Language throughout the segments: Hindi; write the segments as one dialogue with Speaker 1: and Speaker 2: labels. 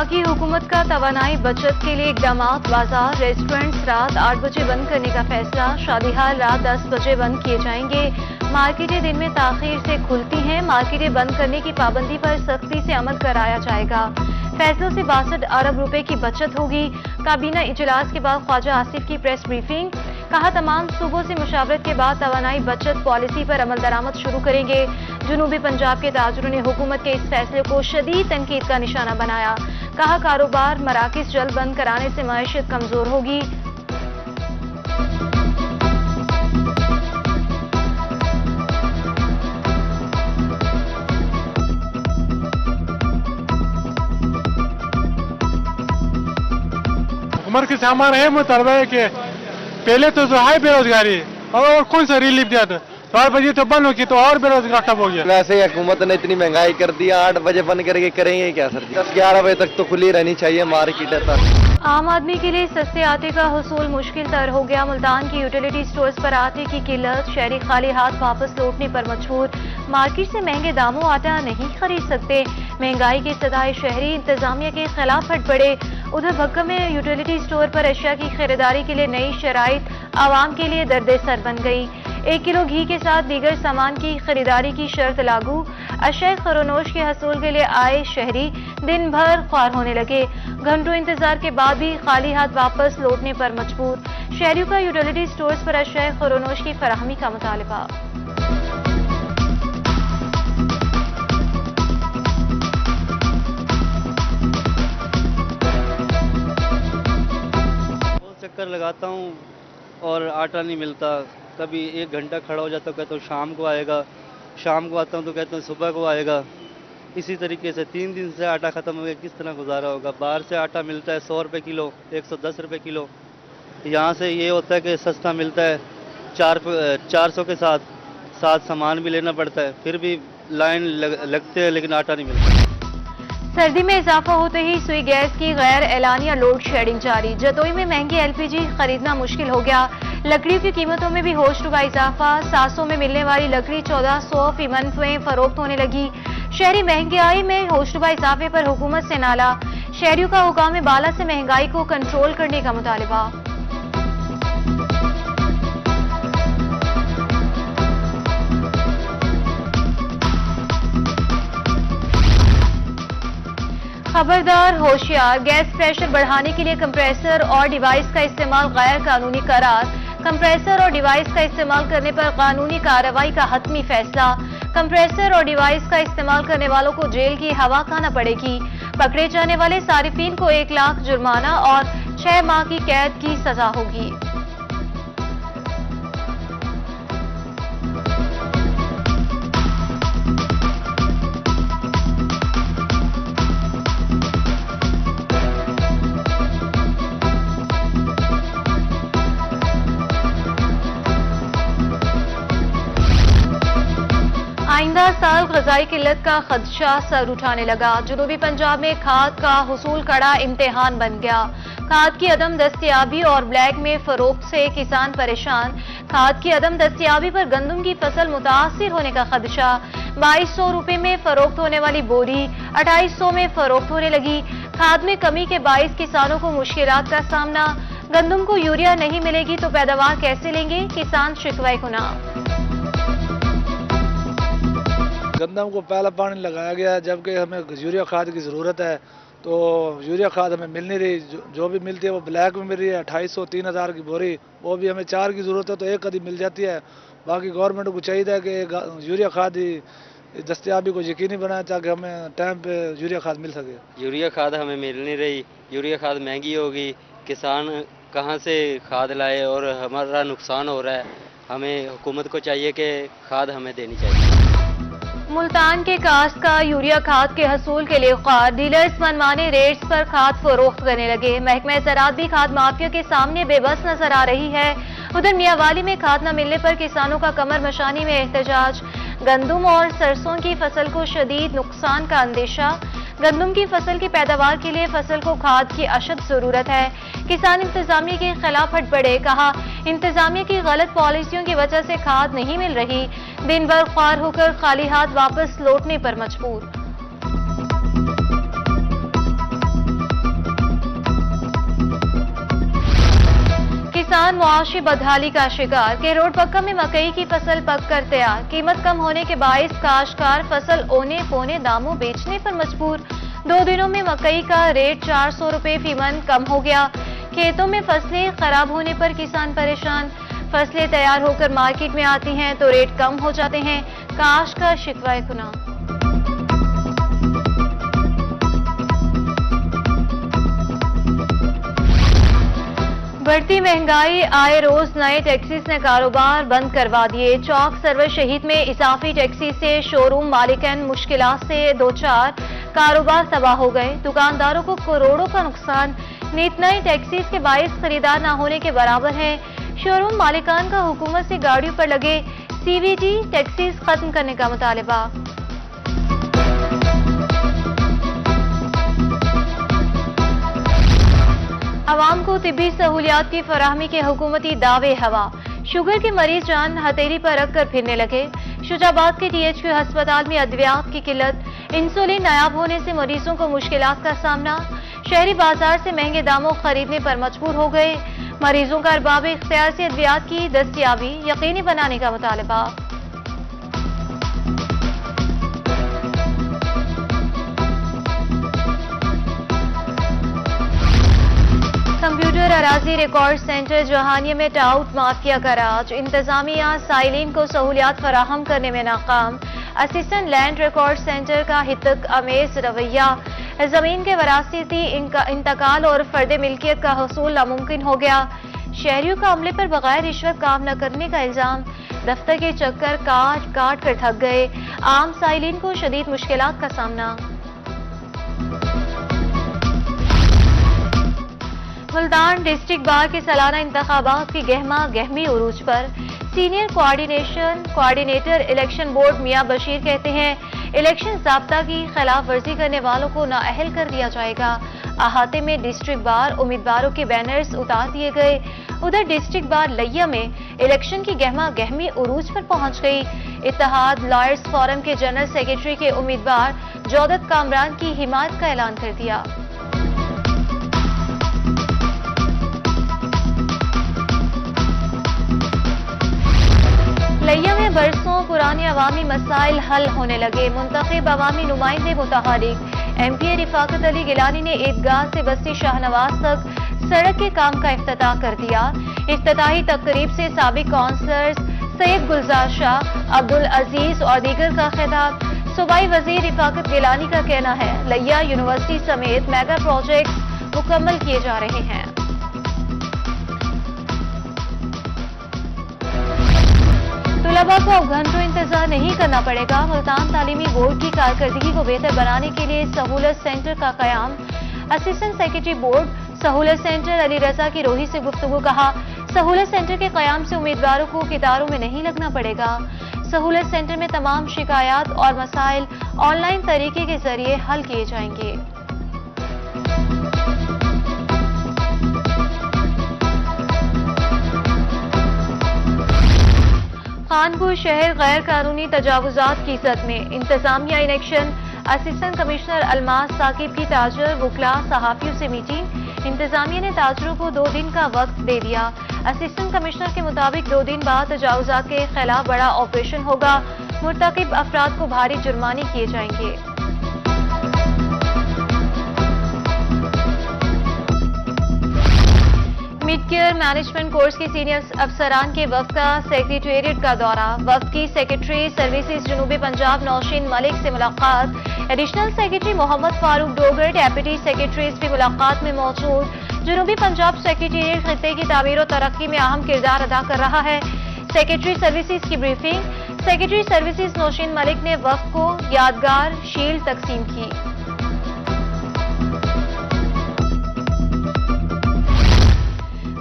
Speaker 1: वफाकी हुकूमत का तवानाई बचत के लिए इकदाम। बाजार रेस्टोरेंट्स रात 8 बजे बंद करने का फैसला। शादी हाल रात 10 बजे बंद किए जाएंगे। मार्केटें दिन में ताखीर से खुलती हैं। मार्केटें बंद करने की पाबंदी पर सख्ती से अमल कराया जाएगा। फैसलों से 62 अरब रुपए की बचत होगी। काबीना इजलास के बाद ख्वाजा आसिफ की प्रेस ब्रीफिंग। कहा, तमाम सूबों से मुशावरत के बाद तवानाई बचत पॉलिसी पर अमल दरामद शुरू करेंगे। जनूबी पंजाब के ताजरों ने हुकूमत के इस फैसले को शदीद तनकीद का निशाना बनाया। कहा, कारोबार मराकिज जल्द बंद कराने से मईशत कमजोर होगी।
Speaker 2: हुकूमत के सामान है मुतलबा है कि पहले तो जो है बेरोजगारी और कौन सा रिलीफ दिया था, 4 बजे तो बंद होगी तो और बेरोजगार ठप हो गया।
Speaker 3: वैसे ही हुकूमत ने इतनी महंगाई कर दी, 8 बजे बंद करके करेंगे क्या सर जी? 10-11 बजे तक तो खुली रहनी चाहिए मार्केट तक।
Speaker 1: आम आदमी के लिए सस्ते आटे का हुसूल मुश्किल तर हो गया। मुल्तान की यूटिलिटी स्टोर्स पर आटे की किल्लत। शहरी खाली हाथ वापस लौटने पर मजबूर। मार्केट से महंगे दामों आटा नहीं खरीद सकते। महंगाई के सदाए शहरी इंतजामिया के खिलाफ हट पड़े। उधर भक्का में यूटिलिटी स्टोर पर अशिया की खरीदारी के लिए नई शराइत आवाम के लिए दर्द सर बन गई। 1 किलो घी के साथ दीगर सामान की खरीदारी की शर्त लागू। अशिया खरोनोश के हसूल के लिए आए शहरी दिन भर ख्वार होने लगे। घंटों इंतजार के बाद भी खाली हाथ वापस लौटने पर मजबूर। शहरियों का यूटिलिटी स्टोर्स पर अशिया खरोनोश की फराहमी का मुतालबा।
Speaker 4: चक्कर लगाता हूँ और आटा नहीं मिलता। कभी 1 घंटा खड़ा हो जाता हूँ, कहता हूँ शाम को आएगा। शाम को आता हूँ तो कहता हूँ सुबह को आएगा। इसी तरीके से 3 दिन से आटा ख़त्म हो गया, किस तरह गुजारा होगा। बाहर से आटा मिलता है 100 रुपये किलो, 110 रुपये किलो। यहाँ से ये होता है कि सस्ता मिलता है 400 के साथ सामान भी लेना पड़ता है, फिर भी लाइन लगते हैं लेकिन आटा नहीं मिलता।
Speaker 1: सर्दी में इजाफा होते ही सुई गैस की गैर एलानिया लोड शेडिंग जारी। जतोई में महंगी LPG खरीदना मुश्किल हो गया। लकड़ियों की कीमतों में भी होशरुबा इजाफा। 700 में मिलने वाली लकड़ी 1400 फी मन में फरोख्त होने लगी। शहरी महंगाई में होशरुबा इजाफे पर हुकूमत से नाला। शहरियों का हुकाम बाला से महंगाई को कंट्रोल करने का मुतालबा। खबरदार होशियार, गैस प्रेशर बढ़ाने के लिए कंप्रेसर और डिवाइस का इस्तेमाल गैर कानूनी करार। कंप्रेसर और डिवाइस का इस्तेमाल करने पर कानूनी कार्रवाई का हतमी फैसला। कंप्रेसर और डिवाइस का इस्तेमाल करने वालों को जेल की हवा खाना पड़ेगी। पकड़े जाने वाले सारिफीन को 1 लाख जुर्माना और 6 माह की कैद की सजा होगी। आइंदा साल ग़ज़ाई किल्लत का खदशा सर उठाने लगा। जनूबी पंजाब में खाद का हुसूल कड़ा इम्तिहान बन गया। खाद की अदम दस्तियाबी और ब्लैक में फरोख्त से किसान परेशान। खाद की अदम दस्तियाबी पर गंदम की फसल मुतासिर होने का खदशा। 2200 रुपए में फरोख्त होने वाली बोरी 2800 में फरोख्त होने लगी। खाद में कमी के बाइस किसानों को मुश्किलात का सामना। गंदम को यूरिया नहीं मिलेगी तो पैदावार कैसे लेंगे, किसान शिकवा गुना।
Speaker 5: गंदम को पहला पानी लगाया गया, जबकि हमें यूरिया खाद की ज़रूरत है तो यूरिया खाद हमें मिल नहीं रही। जो भी मिलती है वो ब्लैक में मिल रही है। 2800 3000 की बोरी, वो भी हमें 4 की ज़रूरत है तो 1 आधी मिल जाती है। बाकी गवर्नमेंट को चाहिए कि यूरिया खाद ही दस्तियाबी को यकीनी बनाए ताकि हमें टाइम पे यूरिया खाद मिल सके।
Speaker 4: यूरिया खाद हमें मिल नहीं रही। यूरिया खाद महंगी होगी, किसान कहाँ से खाद लाए और हमारा नुकसान हो रहा है। हमें हुकूमत को चाहिए कि खाद हमें देनी चाहिए।
Speaker 1: मुल्तान के काश्त का यूरिया खाद के हसूल के लिए ख्वार। डीलर्स मनमाने रेट्स पर खाद फरोख्त करने लगे। महकमा ज़राअत भी खाद माफिया के सामने बेबस नजर आ रही है। उधर मियावाली में खाद न मिलने पर किसानों का कमर मशानी में एहतजाज। गंदम और सरसों की फसल को शदीद नुकसान का अंदेशा। गंदम की फसल की पैदावार के लिए फसल को खाद की अशद जरूरत है। किसान इंतजामिया के खिलाफ हट पड़े। कहा, इंतजामिया की गलत पॉलिसियों की वजह से खाद नहीं मिल रही। दिन भर ख्वार होकर खाली हाथ वापस लौटने पर मजबूर। किसान मुआशी बदहाली का शिकार। केरोड़ पक्का में मकई की फसल पक कर तैयार। कीमत कम होने के बाइस काश्तकार फसल औने पौने दामों बेचने पर मजबूर। 2 दिनों में मकई का रेट 400 रुपए फी मन कम हो गया। खेतों में फसलें खराब होने पर किसान परेशान। फसलें तैयार होकर मार्केट में आती हैं तो रेट कम हो जाते हैं। काश का शिकवा गुना। बढ़ती महंगाई आए रोज नए टैक्सीज ने कारोबार बंद करवा दिए। चौक सर्वर शहीद में इजाफी टैक्सी से शोरूम मालिकन मुश्किलात से दो चार। कारोबार तबाह हो गए। दुकानदारों को करोड़ों का नुकसान। नित नई टैक्सीज के बाइस खरीदार न होने के बराबर है। शोरूम मालिकान का हुकूमत से गाड़ियों पर लगे सीवीटी टैक्सीज खत्म करने का मुतालबा। आवाम को तिब्बी सहूलियात की फराहमी के हुकूमती दावे हवा। शुगर के मरीज जान हथेली पर रखकर फिरने लगे। शुजाबाद के THQ अस्पताल में अद्वियात की किल्लत। इंसुलिन नायाब होने से मरीजों को मुश्किलात का सामना। शहरी बाजार से महंगे दामों खरीदने पर मजबूर हो गए। मरीजों का अरबाब इख्तियार से अद्वियात की दस्तयाबी यकीनी बनाने का मुतालबा। कंप्यूटर अराजी रिकॉर्ड सेंटर जहानिया में टाउट माफिया का राज। इंतजामिया साइलिन को सहूलियात फराहम करने में नाकाम। असिस्टेंट लैंड रिकॉर्ड सेंटर का हितक अमेज रवैया। जमीन के वरासती इंतकाल और फर्द मिल्कियत का हसूल नामुमकिन हो गया। शहरियों का अमले पर बगैर रिश्वत काम न करने का इल्जाम। दफ्तर के चक्कर काट काट कर थक गए। आम साइलिन को शदीद मुश्किलात का सामना। मुल्तान डिस्ट्रिक्ट बार के सालाना इंतखाबात की गहमा गहमी उरूज पर। सीनियर कोऑर्डिनेटर इलेक्शन बोर्ड मियां बशीर कहते हैं इलेक्शन ज़ाब्ता की खिलाफ वर्जी करने वालों को नाअहल कर दिया जाएगा। अहाते में डिस्ट्रिक्ट बार उम्मीदवारों के बैनर्स उतार दिए गए। उधर डिस्ट्रिक्ट बार लैया में इलेक्शन की गहमा गहमी उरूज पर पहुंच गई। इत्तेहाद लॉयर्स फोरम के जनरल सेक्रेटरी के उम्मीदवार जौदत कामरान की हिमायत का ऐलान कर दिया। लैया में बरसों पुराने अवामी मसाइल हल होने लगे। मुंतखब अवामी नुमाइंदे मुतहरिक। MPA रिफाकत अली गिलानी ने ईदगाह से बस्ती शाहनवाज तक सड़क के काम का इफ्तिताह कर दिया। इफ्तिताही तकरीब से साबिक काउंसलर्स सैयद गुलजार शाह, अब्दुल अजीज और दीगर का खिताब। सूबाई वजीर रिफाकत गिलानी का कहना है लैया यूनिवर्सिटी समेत मेगा प्रोजेक्ट मुकम्मल किए जा रहे हैं। तलबा को अब घंटों इंतजार नहीं करना पड़ेगा। मुल्तान तालीमी बोर्ड की कारकर्दगी को बेहतर बनाने के लिए सहूलत सेंटर का कयाम। असिस्टेंट सेक्रेटरी बोर्ड सहूलत सेंटर अली रजा की रोही से गुफ्तगू। कहा सहूलत सेंटर के कयाम से उम्मीदवारों को कितारों में नहीं लगना पड़ेगा। सहूलत सेंटर में तमाम शिकायत और मसाइल ऑनलाइन तरीके के जरिए हल किए जाएंगे। खानपुर शहर गैर कानूनी तजावुजात की जद में। इंतजामिया in action. Assistant commissioner Almas Saqib की ताजर वकला सहाफियों से मीटिंग। इंतजामिया ने ताजरों को 2 दिन का वक्त दे दिया। असिस्टेंट कमिश्नर के मुताबिक 2 दिन बाद तजावुजात के खिलाफ बड़ा ऑपरेशन होगा। मुर्तकिब अफराद को भारी जुर्माने किए जाएंगे। मिड केयर मैनेजमेंट कोर्स के सीनियर अफसरान के वफ्द का सेक्रेटेरिएट का दौरा। वफ्द की सेक्रेटरी सर्विसेज जनूबी पंजाब नौशीन मलिक से मुलाकात। Additional secretary Mohammad Farooq Dogar, deputy secretaries भी मुलाकात में मौजूद। जनूबी पंजाब सेक्रेटेरिएट खित्ते की तामीर और तरक्की में अहम किरदार अदा कर रहा है। सेक्रेटरी सर्विसेज की briefing. Secretary services Nausheen Malik ने वफ्द को यादगार शील्ड तकसीम की।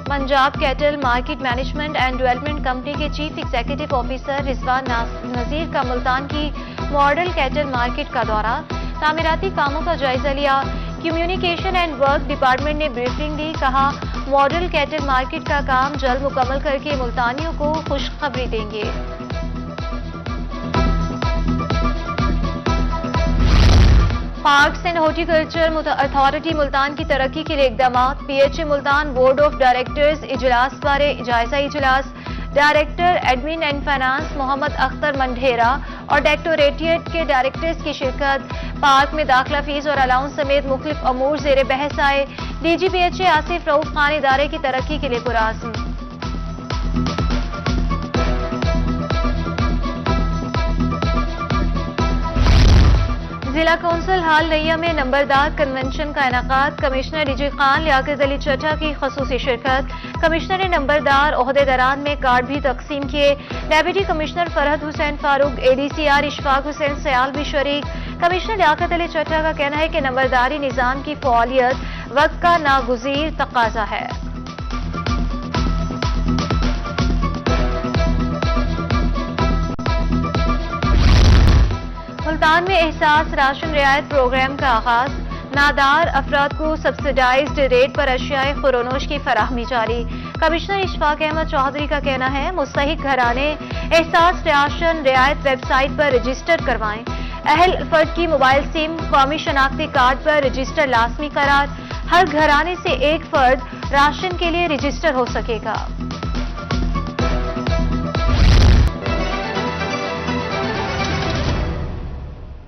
Speaker 1: Punjab cattle market management and development company के chief executive officer Rizwan Nazir का मुल्तान की मॉडल कैटल मार्केट का दौरा। तामीराती कामों का जायजा लिया। कम्युनिकेशन एंड वर्क डिपार्टमेंट ने ब्रीफिंग दी। कहा मॉडल कैटल मार्केट का काम जल्द मुकम्मल करके मुल्तानियों को खुशखबरी देंगे। Parks and horticulture authority Multan की तरक्की के लिए इकदाम। PHA Multan board of directors इजलास बारे जायजा इजलास। Director admin and finance Mohammad Akhtar Mandhera और डायरेक्टोरेट के डायरेक्टर्स की शिरकत। पार्क में दाखिला फीस और अलाउंस समेत मुख्तलिफ अमूर जेर बहस आए। DG PHA आसिफ रऊफ खान इदारे की तरक्की के लिए पुरआज़्म। जिला कौंसिल हाल नैया में नंबरदार कन्वेंशन का इनेकाद। कमिश्नर DG खान लियाकत अली चड्ढा की खसूसी शिरकत। कमिश्नर ने नंबरदार ओहदेदारान में कार्ड भी तकसीम किए। Deputy commissioner Farhad Hussain Farooq, ADCR Ishfaq Hussain Sayal भी शरीक। कमिश्नर लियाकत अली चड्ढा का कहना है कि नंबरदारी निज़ाम की फ़ौलियत वक्त का नागुज़ीर तकाजा है। मुल्तान में एहसास राशन रियायत प्रोग्राम का आगाज। नादार अफराद को सब्सिडाइज्ड रेट पर अशियाए खुरोनोश की फराहमी जारी। कमिश्नर इशफाक अहमद चौधरी का कहना है मुस्तहिक घराने एहसास राशन रियायत वेबसाइट पर रजिस्टर करवाएं। अहल फर्द की मोबाइल सिम कौमी शनाख्ती कार्ड पर रजिस्टर लाजमी करार। हर घराने से एक फर्द राशन के लिए रजिस्टर हो सकेगा।